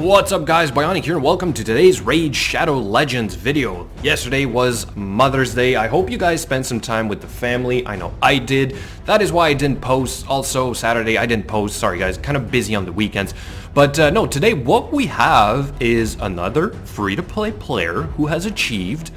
What's up guys, Bionic here and welcome to today's Raid Shadow Legends video. Yesterday was Mother's Day. I hope you guys spent some time with the family. I know I did. That is why I didn't post. Also Saturday I didn't post. Sorry guys, kind of busy on the weekends. But no, today what we have is another free-to-play player who has achieved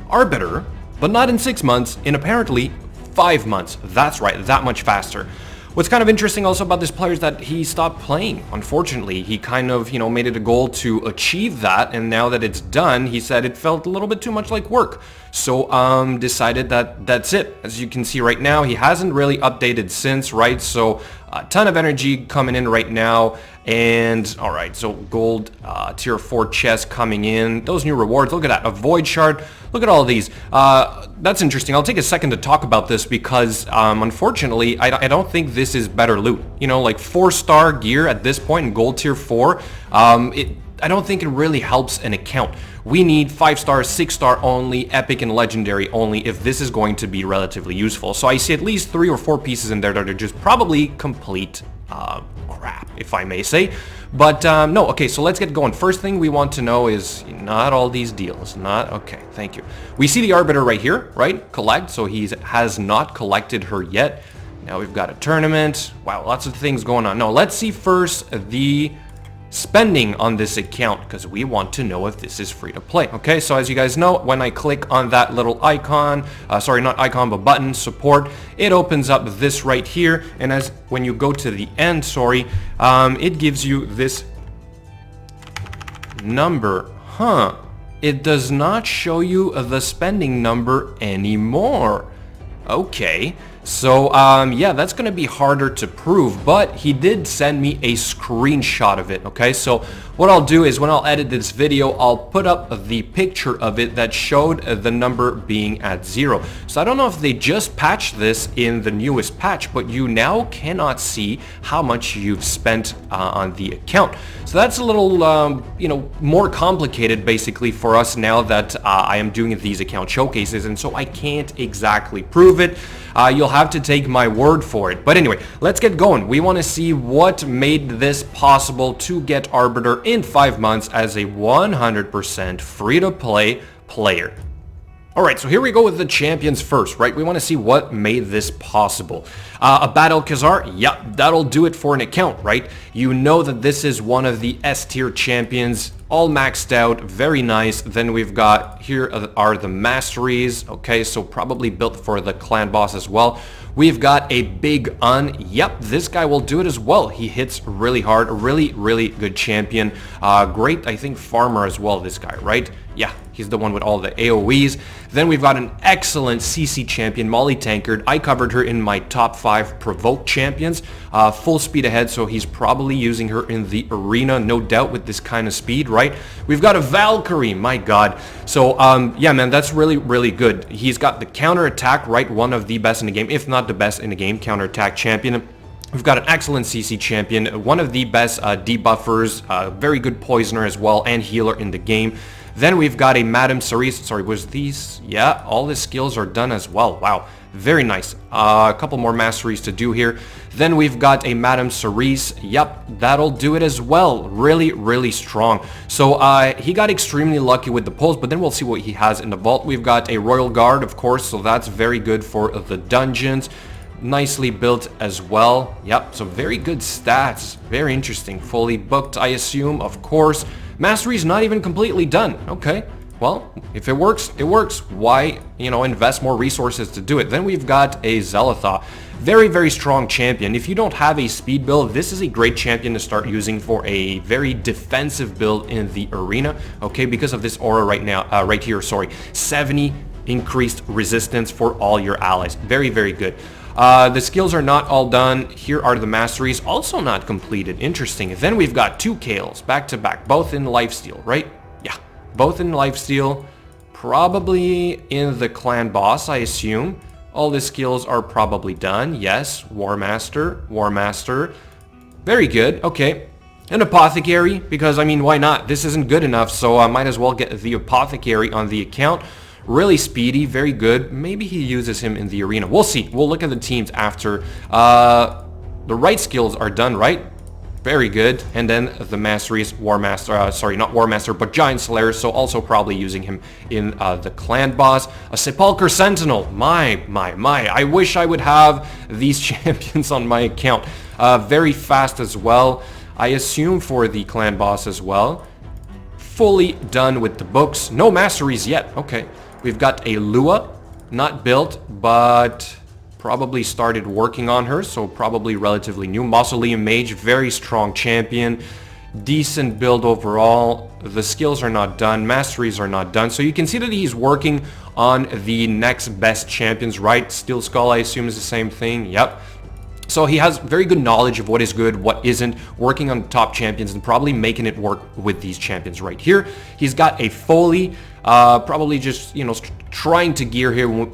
Arbiter, but not in 6 months, in apparently 5 months. That's right, that much faster. What's kind of interesting also about this player is that he stopped playing. Unfortunately, he kind of, made it a goal to achieve that, and now that it's done, he said it felt a little bit too much like work. So, decided that that's it. As you can see right now, he hasn't really updated since, right? So, a ton of energy coming in right now, and alright, so gold tier 4 chest coming in. Those new rewards, look at that, a void shard. Look at all these. That's interesting. I'll take a second to talk about this because, unfortunately, I don't think this is better loot. Like 4-star gear at this point in gold tier 4, I don't think it really helps an account. We need 5-star, 6-star only, epic and legendary only if this is going to be relatively useful. So I see at least 3 or 4 pieces in there that are just probably complete crap, if I may say. But no, okay, so let's get going. First thing we want to know is not all these deals. Okay, thank you. We see the Arbiter right here, right? Collect, so he has not collected her yet. Now we've got a tournament. Wow, lots of things going on. No, let's see first the spending on this account because we want to know if this is free to play. Okay, so as you guys know, when I click on that little icon, sorry, not icon, but button, support, it opens up this right here, and as when you go to the end, sorry, it gives you this number. It does not show you the spending number anymore. Okay, so yeah, that's gonna be harder to prove, but he did send me a screenshot of it. Okay, so what I'll do is when I'll edit this video, I'll put up the picture of it that showed the number being at 0. So I don't know if they just patched this in the newest patch, but you now cannot see how much you've spent on the account. So that's a little, more complicated basically for us now that I am doing these account showcases, and so I can't exactly prove it. You'll have to take my word for it. But anyway, let's get going. We want to see what made this possible to get Arbiter in 5 months as a 100% free-to-play player. Alright, so here we go with the champions first, right? We want to see what made this possible. A Battle Khazar, yeah, that'll do it for an account, right? You know that this is one of the S-tier champions, all maxed out, very nice. Then we've got, here are the masteries, okay, so probably built for the clan boss as well. We've got a big yep, this guy will do it as well. He hits really hard, really good champion. Great, I think, farmer as well, this guy, right? Yeah, he's the one with all the AoEs. Then we've got an excellent CC champion, Molly Tankard. I covered her in my top 5 provoke champions. Full speed ahead, so he's probably using her in the arena, no doubt, with this kind of speed, right? We've got a Valkyrie, my god. So, yeah, man, that's really good. He's got the counter attack, right? One of the best in the game, if not the best in the game, counter attack champion. We've got an excellent CC champion, one of the best debuffers, very good poisoner as well, and healer in the game. Then we've got a Madame Cerise. Sorry, was these? Yeah, all the skills are done as well. Wow, very nice. A couple more masteries to do here. Then we've got a Madame Cerise. Yep, that'll do it as well. Really strong. So he got extremely lucky with the pulls, but then we'll see what he has in the vault. We've got a Royal Guard, of course, so that's very good for the dungeons. Nicely built as well. Yep, so very good stats. Very interesting. Fully booked, I assume, of course. Mastery's not even completely done. Okay, well, if it works, it works. Why, invest more resources to do it? Then we've got a Zealotha. Very strong champion. If you don't have a speed build, this is a great champion to start using for a very defensive build in the arena. Okay, because of this aura right now, right here, sorry. 70 increased resistance for all your allies. Very good. The skills are not all done. Here are the masteries, also not completed. Interesting. Then we've got 2 Kales back to back, both in lifesteal, right? Yeah, both in lifesteal, probably in the clan boss, I assume. All the skills are probably done. Yes, War Master. Very good. Okay. An Apothecary, because, I mean, why not? This isn't good enough, so I might as well get the Apothecary on the account. Really speedy, very good. Maybe he uses him in the arena. We'll see. We'll look at the teams after. The right skills are done, right? Very good. And then the Masteries, War Master, sorry, not War Master, but Giant Slayer, so also probably using him in the Clan Boss. A Sepulchre Sentinel. My. I wish I would have these champions on my account. Very fast as well. I assume for the Clan Boss as well. Fully done with the books. No Masteries yet. Okay. We've got a Lua. Not built, but probably started working on her, so probably relatively new. Mausoleum Mage, very strong champion. Decent build overall. The skills are not done. Masteries are not done. So you can see that he's working on the next best champions, right? Steel Skull, I assume, is the same thing. Yep. So he has very good knowledge of what is good, what isn't, working on top champions and probably making it work with these champions right here. He's got a Foley, probably just, you know, trying to gear him,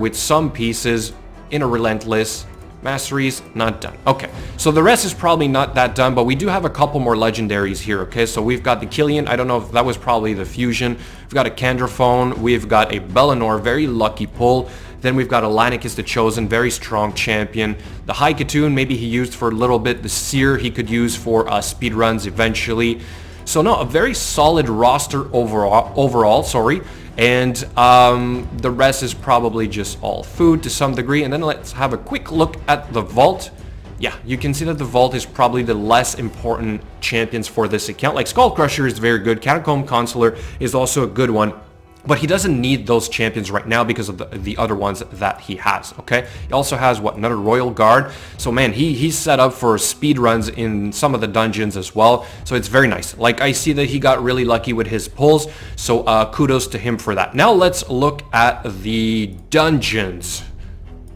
with some pieces in a Relentless. Masteries, not done. Okay, so the rest is probably not that done, but we do have a couple more legendaries here, okay? So we've got the Killian, I don't know if that was probably the fusion. We've got a Candraphone, we've got a Bellinor, very lucky pull. Then we've got a Lanicus the Chosen, very strong champion. The High Katoon, maybe he used for a little bit. The Seer he could use for speedruns eventually. So no, a very solid roster overall, sorry. And the rest is probably just all food to some degree. And then let's have a quick look at the Vault. Yeah, you can see that the Vault is probably the less important champions for this account. Like Skull Crusher is very good. Catacomb Consular is also a good one. But he doesn't need those champions right now because of the other ones that he has, okay? He also has, what, another Royal Guard. So, man, he's set up for speed runs in some of the dungeons as well. So it's very nice. Like, I see that he got really lucky with his pulls. So, kudos to him for that. Now, let's look at the dungeons.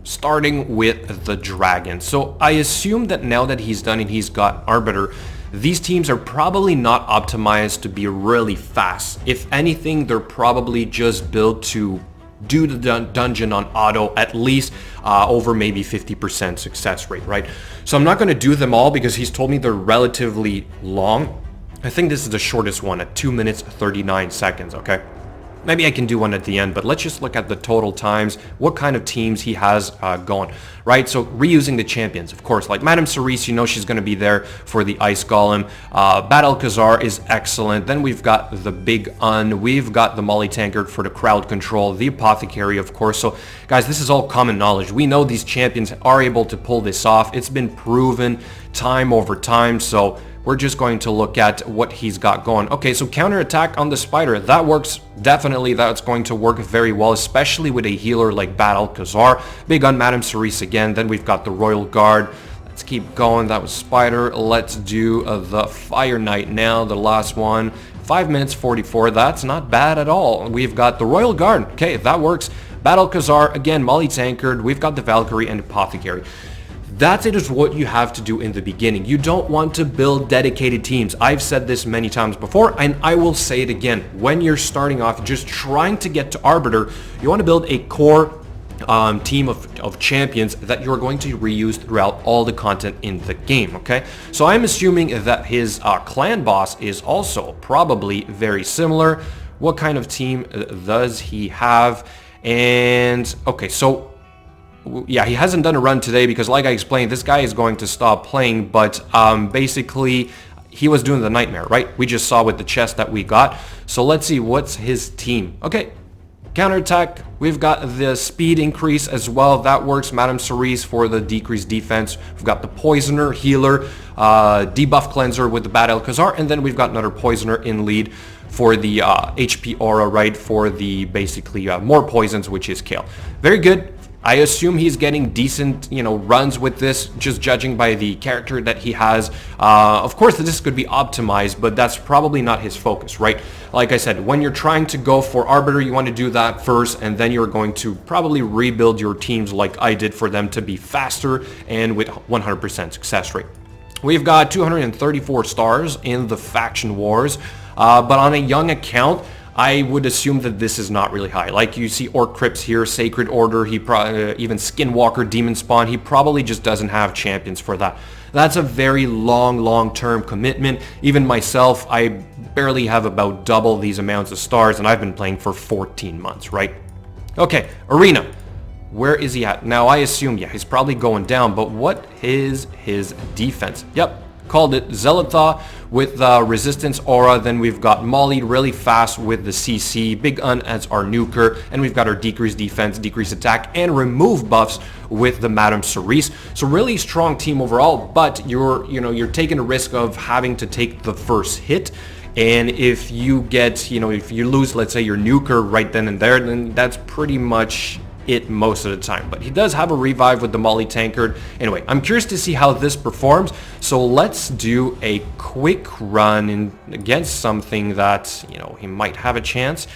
Starting with the Dragon. So, I assume that now that he's done and he's got Arbiter, these teams are probably not optimized to be really fast. If anything, they're probably just built to do the dungeon on auto, at least over maybe 50% success rate, right? So I'm not going to do them all because he's told me they're relatively long. I think this is the shortest one at 2 minutes 39 seconds, okay? Maybe I can do one at the end, but let's just look at the total times, what kind of teams he has going, right? So reusing the champions, of course, like Madame Cerise, you know she's going to be there for the Ice Golem. Battlecazar is excellent. Then we've got the Big Un. We've got the Molly Tankard for the crowd control, the Apothecary, of course. So, guys, this is all common knowledge. We know these champions are able to pull this off. It's been proven time over time, so we're just going to look at what he's got going. Okay, so counterattack on the Spider. That works. Definitely, that's going to work very well, especially with a healer like Battlecazar. Big on Madame Cerise again. Then we've got the Royal Guard. Let's keep going. That was Spider. Let's do the Fire Knight now, the last one. 5 minutes 44. That's not bad at all. We've got the Royal Guard. Okay, that works. Battlecazar, again, Molly Tankard. We've got the Valkyrie and Apothecary. That is what you have to do in the beginning. You don't want to build dedicated teams. I've said this many times before, and I will say it again. When you're starting off, just trying to get to Arbiter, you want to build a core team of champions that you're going to reuse throughout all the content in the game, okay? So I'm assuming that his clan boss is also probably very similar. What kind of team does he have? And, okay, so yeah, he hasn't done a run today because, like I explained, this guy is going to stop playing, but basically he was doing the Nightmare, right? We just saw with the chest that we got. So let's see, what's his team? Okay, counterattack. We've got the speed increase as well. That works. Madame Cerise for the decreased defense. We've got the Poisoner, Healer, Debuff Cleanser with the Battlecazar, and then we've got another Poisoner in lead for the HP Aura, right? For the basically more poisons, which is Kale. Very good. I assume he's getting decent, runs with this, just judging by the character that he has. Of course, this could be optimized, but that's probably not his focus, right? Like I said, when you're trying to go for Arbiter, you want to do that first, and then you're going to probably rebuild your teams like I did for them to be faster and with 100% success rate. We've got 234 stars in the Faction Wars, but on a young account, I would assume that this is not really high. Like you see Orc Crypts here, Sacred Order, he even Skinwalker, Demon Spawn, he probably just doesn't have champions for that. That's a very long-term commitment. Even myself, I barely have about double these amounts of stars, and I've been playing for 14 months, right? Okay, Arena. Where is he at? Now, I assume, yeah, he's probably going down, but what is his defense? Yep, called it Zealotha with resistance aura. Then we've got Molly really fast with the CC, Big Un as our nuker, and we've got our decrease defense, decrease attack, and remove buffs with the Madame Cerise. So really strong team overall, but you're taking a risk of having to take the first hit. And if you get, if you lose, let's say, your nuker right then and there, then that's pretty much it most of the time. But he does have a revive with the Molly Tankard. Anyway, I'm curious to see how this performs. So let's do a quick run against something that, he might have a chance.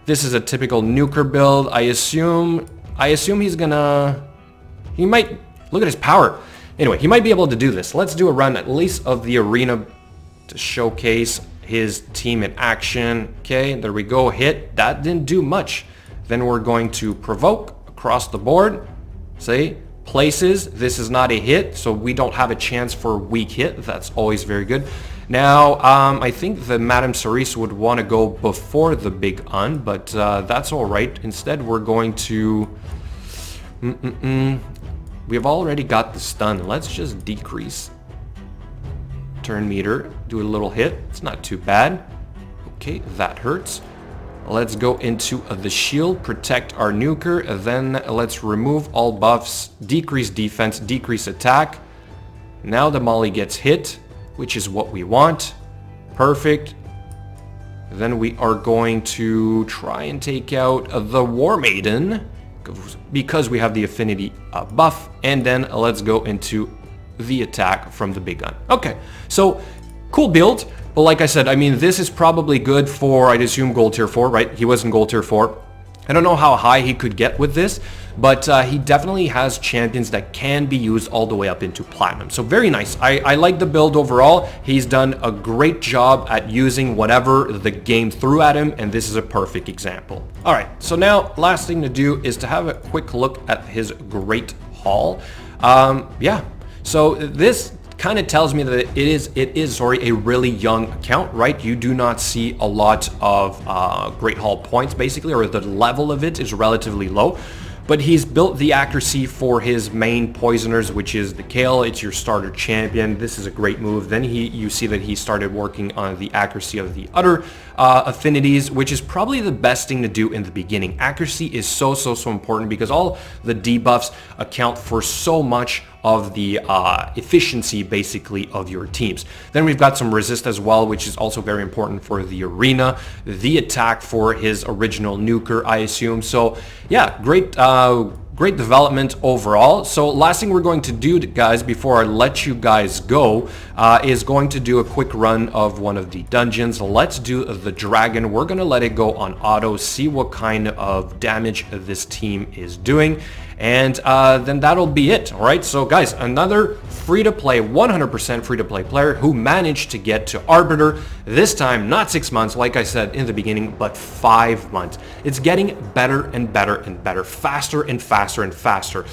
This is a typical nuker build. I assume he might, look at his power. Anyway, he might be able to do this. Let's do a run at least of the arena to showcase his team in action. Okay, there we go. Hit. That didn't do much. Then we're going to provoke across the board. See, places. This is not a hit, so we don't have a chance for a weak hit. That's always very good. Now, I think the Madame Cerise would want to go before the Big Un, but that's all right. Instead, we're going to... We've already got the stun. Let's just decrease turn meter, do a little hit. It's not too bad. Okay, that hurts. Let's go into the shield, protect our nuker, and then let's remove all buffs, decrease defense, decrease attack. Now the Molly gets hit, which is what we want. Perfect. Then we are going to try and take out the War Maiden because we have the affinity buff, and then let's go into the attack from the Big Gun. Okay, so cool build, but like I said, I mean, this is probably good for, I'd assume, gold tier 4, right? He was in gold tier 4. I don't know how high he could get with this, but he definitely has champions that can be used all the way up into platinum. So very nice. I like the build overall. He's done a great job at using whatever the game threw at him, and this is a perfect example. All right, so now last thing to do is to have a quick look at his great haul. Yeah. So this kind of tells me that it is a really young account, right? You do not see a lot of Great Hall points, basically, or the level of it is relatively low. But he's built the accuracy for his main poisoners, which is the Kale. It's your starter champion. This is a great move. Then you see that he started working on the accuracy of the other affinities, which is probably the best thing to do in the beginning. Accuracy is so important because all the debuffs account for so much of the efficiency, basically, of your teams. Then we've got some resist as well, which is also very important for the arena. The attack for his original nuker, I assume. So yeah, great development overall. So last thing we're going to do, guys, before I let you guys go, is going to do a quick run of one of the dungeons. Let's do the dragon. We're going to let it go on auto, see what kind of damage this team is doing. And then that'll be it. All right, so guys, another free-to-play, 100% free-to-play player who managed to get to Arbiter, this time not 6 months, like I said in the beginning, but 5 months. It's getting better and better and better, faster and faster and faster.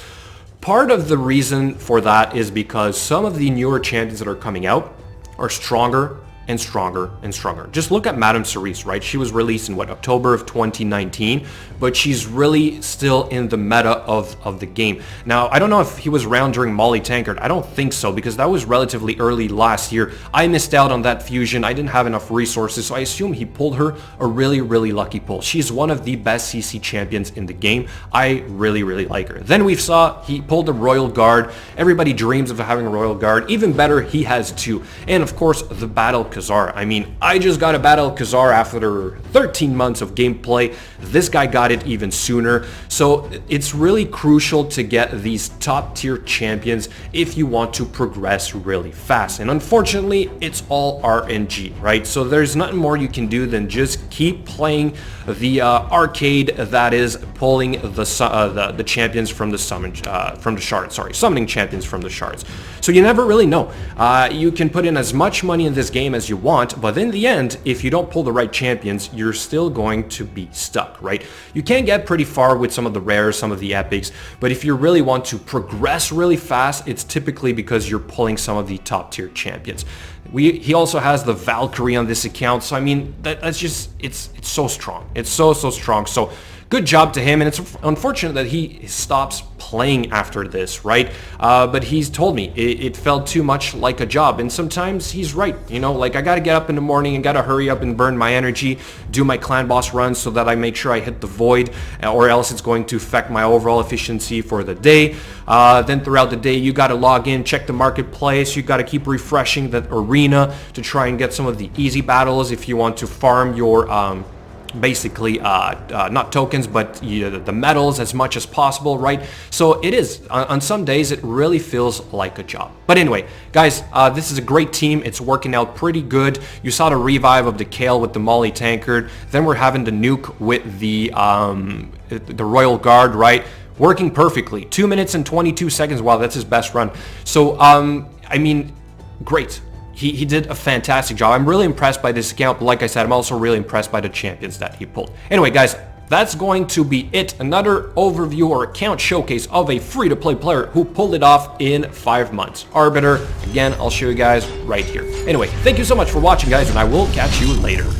Part of the reason for that is because some of the newer champions that are coming out are stronger and stronger and stronger. Just look at Madame Cerise, right? She was released in what, October of 2019, but she's really still in the meta of the game. Now, I don't know if he was around during Molly Tankard. I don't think so, because that was relatively early last year. I missed out on that fusion. I didn't have enough resources, so I assume he pulled her a really lucky pull. She's one of the best CC champions in the game. I really like her. Then we saw he pulled a Royal Guard. Everybody dreams of having a Royal Guard. Even better, he has two. And of course, the Battle Khazar. I mean, I just got a Battle Khazar after 13 months of gameplay. This guy got it even sooner. So it's really crucial to get these top tier champions if you want to progress really fast. And unfortunately, it's all RNG, right? So there's nothing more you can do than just keep playing the arcade that is pulling the champions from the shards. Sorry, summoning champions from the shards. So you never really know. You can put in as much money in this game as you want, but in the end, if you don't pull the right champions, you're still going to be stuck, right? You can get pretty far with some of the rares, some of the epics, but if you really want to progress really fast, it's typically because you're pulling some of the top tier champions. He also has the Valkyrie on this account, so I mean, that's just, it's so strong. It's so strong. So good job to him, and it's unfortunate that he stops playing after this, right? But he's told me it felt too much like a job, and sometimes he's right, you know, like I gotta get up in the morning and gotta hurry up and burn my energy, do my clan boss runs so that I make sure I hit the void, or else it's going to affect my overall efficiency for the day. Then throughout the day, you gotta log in, check the marketplace, you gotta keep refreshing the arena to try and get some of the easy battles if you want to farm your basically not tokens, but the metals as much as possible, right? So it is on some days it really feels like a job. But anyway, guys, this is a great team. It's working out pretty good. You saw the revive of the Kale with the Molly Tankard. Then we're having the nuke with the Royal Guard, right? Working perfectly. 2 minutes and 22 seconds. Wow, that's his best run. So I mean, great. He did a fantastic job. I'm really impressed by this account, but like I said, I'm also really impressed by the champions that he pulled. Anyway, guys, that's going to be it. Another overview or account showcase of a free-to-play player who pulled it off in 5 months. Arbiter, again, I'll show you guys right here. Anyway, thank you so much for watching, guys, and I will catch you later.